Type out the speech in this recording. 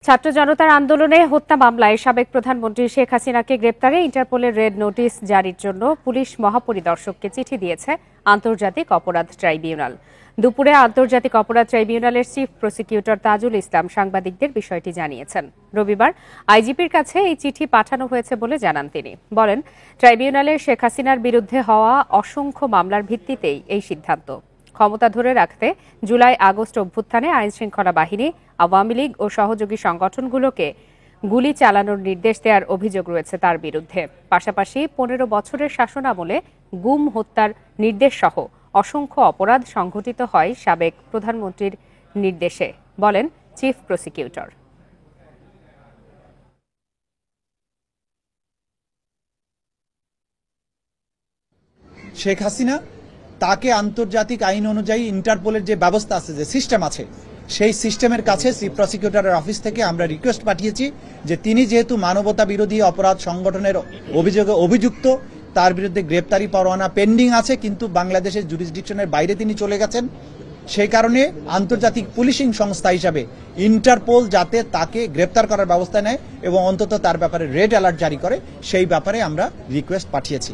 ছাত্র জনতার আন্দোলনে হত্যা মামলায় সাবেক প্রধানমন্ত্রী শেখ হাসিনাকে গ্রেপ্তারে ইন্টারপোলের রেড নোটিশ জারির জন্য পুলিশ মহাপরিদর্শককে চিঠি দিয়েছে আন্তর্জাতিক অপরাধ ট্রাইব্যুনাল। দুপুরে আন্তর্জাতিক অপরাধ ট্রাইব্যুনালের চিফ প্রসিকিউটর তাজুল ইসলাম সাংবাদিকদের বিষয়টি জানিয়েছেন। রবিবার আইজিপির কাছে এই চিঠি পাঠানো হয়েছে বলে জানান তিনি। বলেন, ট্রাইব্যুনালে শেখ হাসিনার বিরুদ্ধে হওয়া অসংখ্য মামলার ভিত্তিতেই এই সিদ্ধান্ত। ক্ষমতা ধরে রাখতে জুলাই আগস্ট অভ্যুত্থানে আইনশৃঙ্খলা বাহিনী, আওয়ামী লীগ ও সহযোগী সংগঠনগুলোকে গুলি চালানোর নির্দেশ দেওয়ার অভিযোগ রয়েছে তার বিরুদ্ধে। পাশাপাশি 15 বছরের শাসনামলে গুম হত্যার নির্দেশ সহ অসংখ্য অপরাধ সংঘটিত হয় সাবেক প্রধানমন্ত্রীর নির্দেশে, বলেন চিফ প্রসিকিউটর। শেখ হাসিনা তাকে আন্তর্জাতিক আইন অনুযায়ী ইন্টারপোলের যে ব্যবস্থা আছে, যে সিস্টেম আছে, সেই সিস্টেমের কাছে চিফ প্রসিকিউটরের অফিস থেকে আমরা রিকোয়েস্ট পাঠিয়েছি যে তিনি যেহেতু মানবতা বিরোধী অপরাধ সংগঠনের অভিযোগে অভিযুক্ত, তার বিরুদ্ধে গ্রেপ্তারি পরোয়ানা পেন্ডিং আছে, কিন্তু বাংলাদেশের জুরিসডিকশনের বাইরে তিনি চলে গেছেন। সেই কারণে আন্তর্জাতিক পুলিশিং সংস্থা হিসাবে ইন্টারপোল যাতে তাকে গ্রেপ্তার করার ব্যবস্থা নেয় এবং অন্তত তার ব্যাপারে রেড অ্যালার্ট জারি করে, সেই ব্যাপারে আমরা রিকোয়েস্ট পাঠিয়েছি।